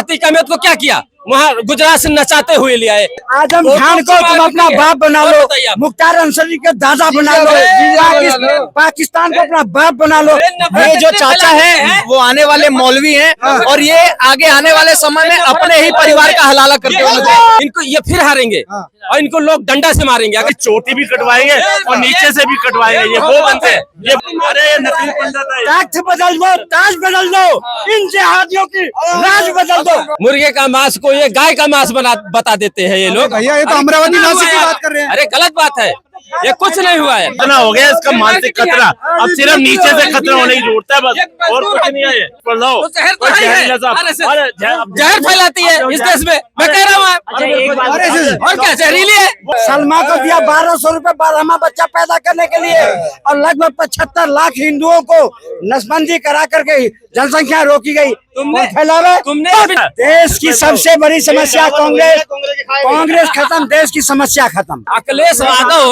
अतीक अहमद को क्या किया, वहाँ गुजरात से नचाते हुए ले आए। आजम खान को तुम अपना बाप बना लो, मुख्तार अंसारी के दादा बना लो, पाकिस्तान को अपना बाप बना लो। ये जो चाचा है वो आने वाले मौलवी हैं और ये आगे आने वाले समय में अपने ही परिवार का हलाला करते होंगे। इनको ये फिर हारेंगे और इनको लोग डंडा से मारेंगे। अगर चोटी भी कटवाएंगे और नीचे से भी कटवाएंगे, ये वो बनते हैं। ये अरे ये नकली पंडित है। ताज बदल दो, ताज बदल दो, इन जिहादियों की राज बदल दो। मुर्गे का मांस को ये गाय का मांस बता देते हैं ये लोग। भैया ये तो अमरावती नासिक की बात कर रहे हैं। अरे गलत बात है, ये कुछ नहीं हुआ है। इतना हो गया इसका मानसिक खतरा, अब सिर्फ नीचे से खतरा होने की जरूरत है बस, और कुछ नहीं है। पढ़ लो, जहर फैलाती है इस देश में, मैं कह रहा हूँ। और क्या जहरीली है। सलमा को दिया 1200 रुपए 12वां बच्चा पैदा करने के लिए और लगभग 75 लाख हिंदुओं को नसबंदी करा करके जनसंख्या रोकी गई। तुमने देश की सबसे बड़ी समस्या कांग्रेस खत्म, देश की समस्या खत्म। अखिलेश यादव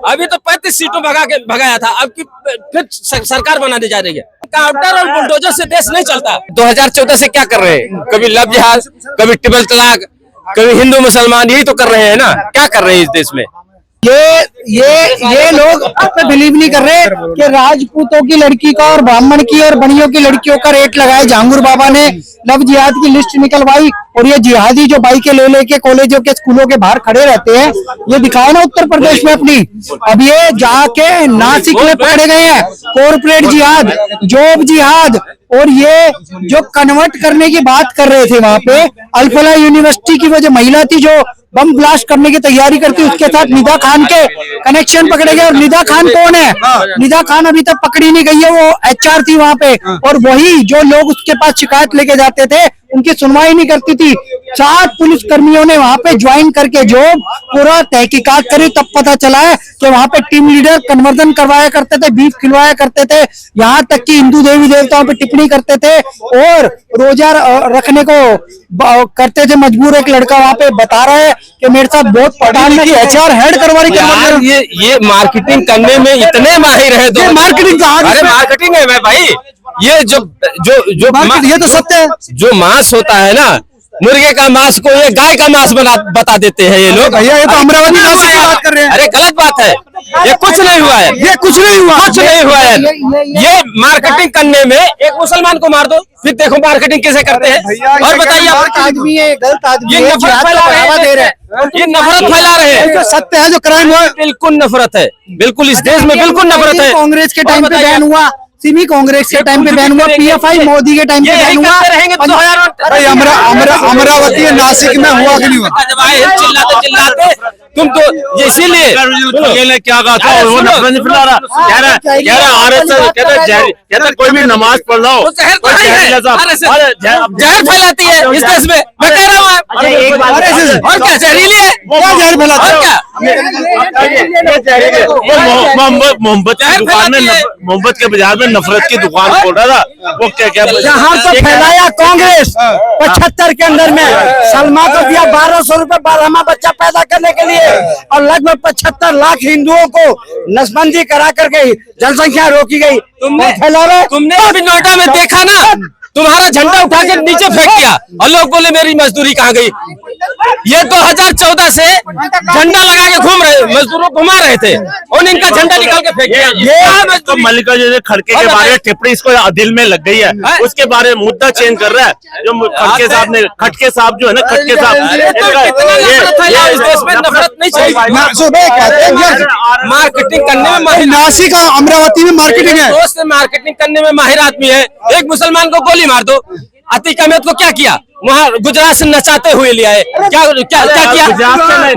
अभी तो 35 सीटों भगाया था, अब की फिर सरकार बनाने जा रही है। काउंटर और बुलडोजर से देश नहीं चलता। 2014 से क्या कर रहे हैं, कभी लव जिहाद, कभी ट्रिपल तलाक, कभी हिंदू मुसलमान, यही तो कर रहे हैं ना। क्या कर रहे हैं इस देश में। ये लोग अब पे बिलीव नहीं कर रहे कि राजपूतों की लड़की का और ब्राह्मण की और बनियों की लड़कियों का रेट लगाया। जहांगीर बाबा ने लव जिहाद की लिस्ट निकलवाई और ये जिहादी जो बाइकें ले लेके कॉलेजों के स्कूलों के बाहर खड़े रहते हैं, ये दिखाए ना उत्तर प्रदेश में अपनी। अब ये जाके नासिक में पकड़े गए हैं, कॉर्पोरेट जिहाद, जॉब जिहाद, और ये जो कन्वर्ट करने की बात कर रहे थे वहां पे अल-फलाह यूनिवर्सिटी की वो जो महिला थी जो बम ब्लास्ट करने की तैयारी करती, उसके साथ निदा खान के कनेक्शन पकड़े गए। और निदा खान कौन है? निदा खान अभी तक पकड़ी नहीं गई है, वो HR थी वहां पे। और वही जो लोग उसके पास शिकायत लेके जाते थे उनकी सुनवाई नहीं करती थी। 7 पुलिस कर्मियों ने वहां पे ज्वाइन करके जो पूरा तहकीकात करी, तब पता चला है कि वहां पे टीम लीडर कन्वर्जन करवाया करते थे, बीफ खिलवाया करते थे, यहाँ तक कि हिंदू देवी देवताओं पे टिप्पणी करते थे और रोजा रखने को करते थे मजबूर। एक लड़का वहां पे बता रहा है कि मेरे साथ बहुत पठान की HR हेड करवा रही। ये मार्केटिंग करने में इतने माहिर है। तो मार्केटिंग अरे मार्केटिंग है भाई। ये जो ये तो सत्य है। जो मांस होता है ना, मुर्गे का मांस को ये गाय का मांस बता देते हैं ये लोग। भैया ये तो अमरावती नासिक की बात कर रहे हैं। अरे गलत बात है, ये कुछ नहीं हुआ है, ये कुछ नहीं हुआ, कुछ नहीं हुआ है। ये मार्केटिंग करने में एक मुसलमान को मार दो, फिर देखो मार्केटिंग कैसे करते हैं। और बताइए, आदमी है, गलत आदमी ये है, नफरत फैला रहे हैं, ये नफरत फैला रहे हैं। जो सत्य है, जो क्राइम हुआ, बिल्कुल नफरत है, बिल्कुल इस देश में बिल्कुल नफरत है। कांग्रेस के टाइम पे बैन हुआ, सिमी कांग्रेस के टाइम पे बैन हुआ, PFI मोदी के टाइम पे बैन हुआ। भाई अमरावती नासिक में हुआ कि नहीं हुआ? चिल्लाते तुम तो, इसीलिए क्या कहा था, वो नफरत नहीं फैला रहा, कह रहा RSS कहता कोई भी नमाज पढ़ लो, जहर फैलाती है इस देश में, मैं कह रहा हूँ। और क्या जहरीली है, क्या जहर फैलाती है? मोहब्बत के बाजार में नफरत की दुकान खोल रहा था। वो क्या यहाँ तो फैलाया कांग्रेस 75 के अंदर में। सलमा को दिया 1200 रुपए 12वां बच्चा पैदा करने के लिए और लगभग 75 लाख हिंदुओं को नसबंदी करा करके जनसंख्या रोकी गई। तुमने अभी नोएडा में देखा ना, तुम्हारा झंडा उठा के नीचे फेंक दिया और लोग बोले मेरी मजदूरी कहाँ गई। ये 2014 से झंडा लगा के घूम रहे, मजदूरों घुमा रहे थे और इनका झंडा निकाल के फेंक दिया। तो मल्लिका जैसे खड़के के बारे में टिप्पणी इसको दिल में लग गई है, उसके बारे में मुद्दा चेंज कर रहा है। जो खटके साहब जो है ना, खटके साहब, इस देश में नफरत नहीं चाहिए। मार्केटिंग करने में नासिक अमरावती में मार्केटिंग है, दोस्त मार्केटिंग करने में माहिर आदमी है। एक मुसलमान को गोली मार दो। अतीक अहमद को क्या किया, वहाँ गुजरात से नचाते हुए ले आए। क्या किया,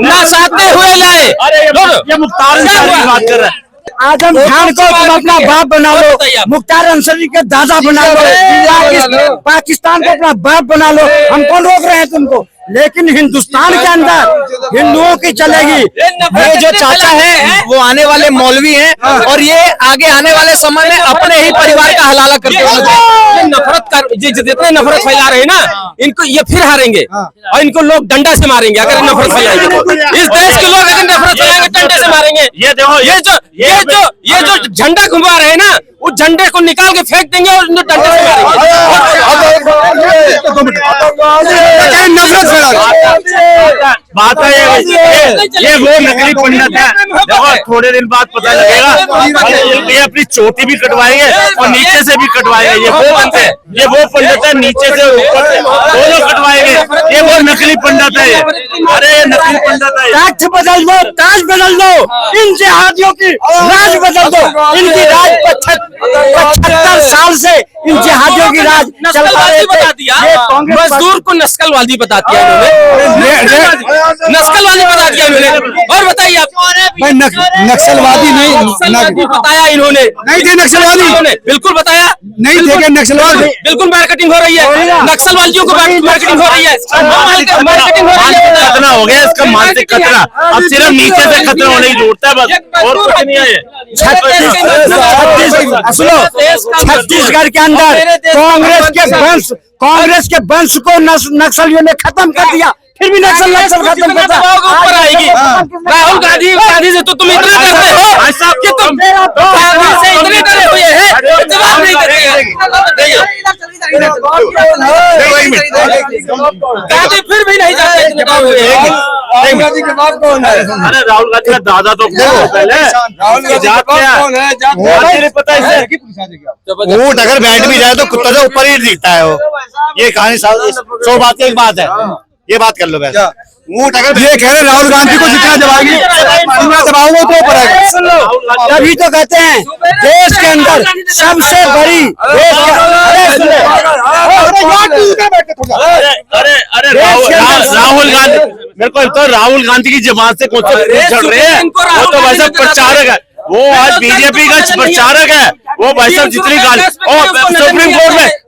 नचाते हुए लाए। ये मुख्तार अंसारी की बात कर रहा है। आजम खान को तुम अपना बाप बना लो, मुख्तार अंसारी के दादा बना लो, पाकिस्तान को अपना बाप बना लो। हम कौन रोक रहे हैं तुमको? लेकिन हिंदुस्तान के अंदर हिंदुओं की चलेगी। ये जो चाचा है वो आने वाले मौलवी हैं और ये आगे आने वाले समय में अपने ही परिवार का हलाला करते होंगे। ये नफरत कर जितने नफरत फैला रहे हैं ना, इनको ये फिर हारेंगे और इनको लोग डंडा से मारेंगे अगर नफरत फैलाएंगे। इस देश के लोग अगर नफरत फैलाएंगे डंडे से मारेंगे। ये देखो ये जो झंडा घुमा रहे हैं ना, उस झंडे को निकाल के फेंक देंगे और डंडे से मारेंगे। नफरत फैला बात है ये वो नकली पंडित है। देखो थोड़े दिन बाद पता लगेगा, ये अपनी चोटी भी कटवाएंगे और नीचे से भी कटवाएंगे। ये वो बनते हैं, ये वो पंडित है, नीचे से ऊपर से दोनों कटवाएंगे। ये वो नकली पंडित है। अरे ये नकली पंडित है। तख्त बदल दो, ताज बदल दो, इन जिहादियों की राज बदल दो। इनकी राज 75 साल से इन जिहादियों की राज नस्लवादी बता दिया, मजदूर को नस्लवादी बता दिया इन्होंने, नस्लवादी बता दिया इन्होंने। और बताइए आप, नक्सलवादी नस्लवादी बताया इन्होंने, नहीं थे नक्सलवादी, बिल्कुल बताया नहीं थे नक्सलवादी। बिल्कुल मार्केटिंग हो रही है, नक्सलवादियों को मार्केटिंग हो रही है, मार्केटिंग हो रही है। खतरा हो गया इसका, मानसिक खतरा। अब सिर्फ नीचे से खतरा होने की जरूरत है बस, और कुछ नहीं है। छत्तीसगढ़ के अंदर कांग्रेस के वंश को नक्सलियों ने खत्म कर दिया, फिर भी नक्सल खत्म करता ऊपर आएगी। राहुल गांधी से तो तुम इतना डरते हो भाई साहब कि तुम गांधी से इतने डरे हुए हैं, जवाब नहीं गांधी फिर भी नहीं जाते इतने डरे हुए हैं। अरे राहुल गांधी का दादा तो पहले पता है, ऊंट अगर बैठ भी जाए तो कुत्ता से ऊपर ही दिखता है वो। ये कहानी 100 बात की एक बात है, ये बात कर लो वैसे। ऊंट अगर ये कह रहे राहुल गांधी को जितना दबाएंगे दबाओगे तो ऊपर आएगा। तभी तो कहते हैं देश के अंदर सबसे बड़ी अरे राहुल गांधी, मेरे को तो राहुल गांधी की जमात से कौन से चढ़ रहे हैं? वो तो वैसे प्रचारक है, वो आज बीजेपी का प्रचारक है। वो भाई साहब जितनी गाली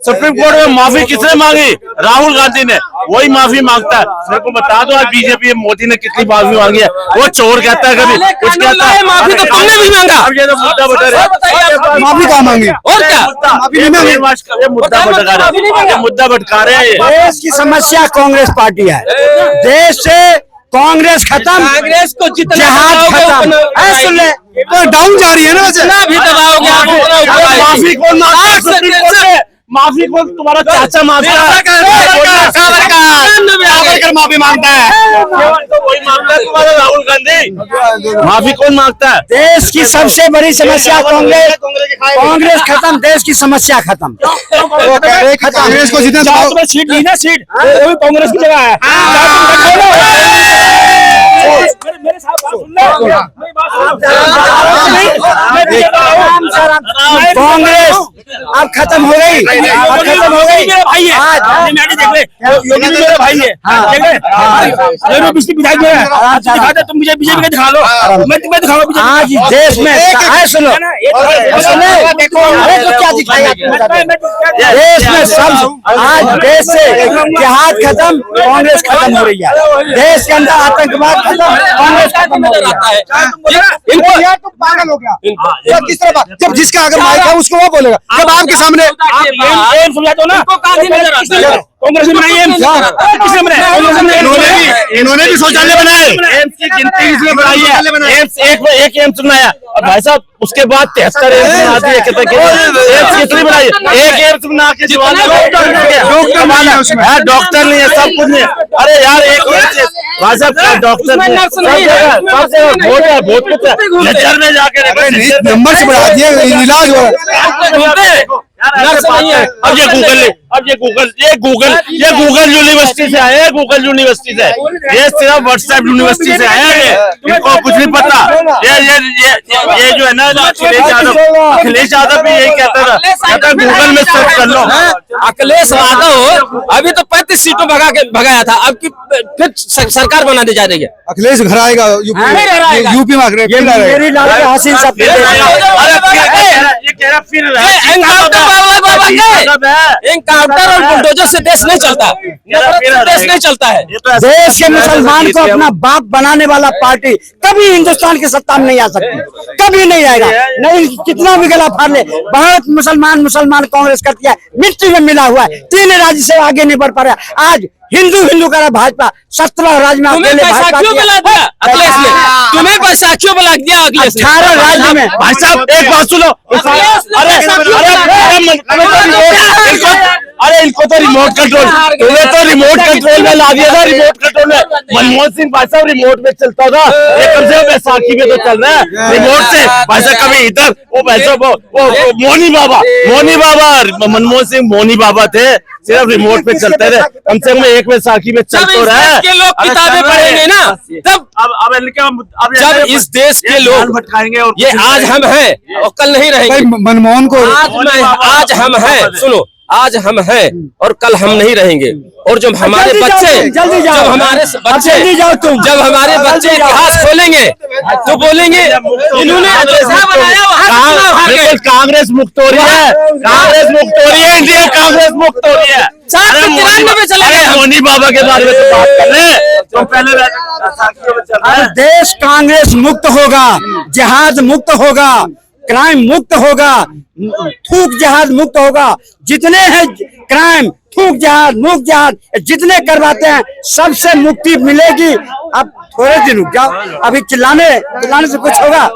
सुप्रीम कोर्ट में माफी किसने मांगी? राहुल गांधी ने, वही माफी मांगता है। मेरे को बता दो आज बीजेपी मोदी ने कितनी माफी मांगी है? वो चोर कहता है, कभी कुछ कहता है, माफी तो तुमने भी मांगा। अब ये तो मुद्दा बता रहे, माफी कहाँ मांगी और क्या मुद्दा भटका रहे हैं। देश की समस्या कांग्रेस पार्टी है। देश से कांग्रेस खत्म, कांग्रेस को जितना जहाज खत्म। सुन ले, तो डाउन जा रही है ना वैसे। भी दबाओगे आप उतना ऊपर आएगी। माफी कौन मांगता? माफी कौन? तुम्हारा चाचा मांगता है, सावरकर माफी मांगता है। वही मामला है तुम्हारा राहुल गांधी। माफी कौन मांगता है? देश की सबसे बड़ी समस्या कांग्रेस खत्म, देश की समस्या खत्म। वो कह रहे कि कांग्रेस को जितना दबाओ, सीट ली ना, सीट वो भी कांग्रेस की जगह है। मेरे साथ बात सुन लो। कांग्रेस अब खत्म हो गई, खत्म हो गई। भाई है, देख ले, योगी भी मेरा भाई है। विधायक जो है, दिखा दे, तुम मुझे बीजेपी का दिखा लो, मैं तुम्हें दिखाऊंगा। आज देश में सुनो, क्या दिखाया देश में सब, आज देश से जिहाद खत्म, कांग्रेस खत्म हो रही है। देश के अंदर आतंकवाद खत्म, कांग्रेस खत्म हो रही है। इनको यार तुम पागल हो गया। किस तरह बात, जब जिसका अगर माइक है उसको वो बोलेगा, जब आपके सामने समझा दो ना, कांग्रेस ने बनाई एम्स, किसने बनाया? इन्होंने भी शौचालय बनाए। एम्स की गिनती किसने बनाई है? एम्स एक एम्स बनाया और भाई साहब उसके बाद 73 एम्स बना दिए। एम्स कितनी बनाई? एक एम्स बना के जवान डॉक्टर नहीं है, सब कुछ नहीं है। अरे यार एक भाई साहब डॉक्टर बहुत कुछ है। नजर में जाके नंबर से बढ़ा दिए, इलाज हो रहा है। अब ये गूगल यूनिवर्सिटी से आए हैं, गूगल यूनिवर्सिटी से। ये सिर्फ व्हाट्सएप यूनिवर्सिटी से आए हैं, इनको कुछ नहीं पता। ये जो है ना अखिलेश यादव भी यही कहता गूगल में सर्च कर लो। अखिलेश यादव अभी तो 35 सीटों भगाया था, अब की फिर सरकार बनाने जा रही है। अखिलेश घर आएगा यूपी में। मेरी लाल हासिल सब ये कह रहा फिर नेता बन गए। एनकाउंटर और बुलडोजर से देश नहीं चलता, देश नहीं चलता है। देश के मुसलमान को अपना बाप बनाने वाला पार्टी कभी हिंदुस्तान की सत्ता में नहीं आ सकती, कभी नहीं आएगा। नहीं कितना भी गला फाड़ ले, बहुत मुसलमान कांग्रेस करती है, मिट्टी में मिला हुआ है, 3 राज्य से आगे नहीं बढ़ पा रहा। आज हिंदू करा भाजपा, 17 राज्य में तुम्हें बैसाखियों में ला दिया अखिलेश ने, तुम्हें बैसाखियों में ला दिया अखिलेश ने। 18 राज्य में। भाई साहब एक बात सुनो, अरे इनको तो रिमोट कंट्रोल, तुम्हें तो रिमोट कंट्रोल में ला दिया था। रिमोट कंट्रोल में मनमोहन सिंह भाई साहब रिमोट में चलता था, ये कम से कम बैसाखी में तो चल रहा है रिमोट से। भाई साहब कभी इधर वो भाई साहब वो मोनी बाबा मनमोहन सिंह मोनी बाबा थे, सिर्फ रिमोट पे चलते रहे। कम से कम एक बैसाखी में चल तो रहा है। के लोग किताबें पढ़ेंगे ना, तब जब इस देश के लोग भटकाएंगे। और ये आज हम हैं और कल नहीं रहेंगे। मनमोहन को आज हम हैं, सुनो, आज हम हैं और कल हम नहीं रहेंगे। और जब हमारे बच्चे जब हमारे बच्चे इतिहास खोलेंगे तो बोलेंगे इन्होंने जैसा बनाया। बिल्कुल कांग्रेस मुक्त हो रही है, कांग्रेस मुक्त हो रही है, इंडिया कांग्रेस मुक्त हो रही है। 793 में चले गए। मोनी बाबा के बारे में तो बात कर रहे हैं, तो पहले देश कांग्रेस मुक्त होगा, जिहाद मुक्त होगा, क्राइम मुक्त होगा, थूक जहाद मुक्त होगा। जितने हैं क्राइम, थूक जहाद, मुक्त जहाद, जितने करवाते हैं सबसे मुक्ति मिलेगी। अब थोड़े दिन रुक जाओ, अभी चिल्लाने से कुछ होगा।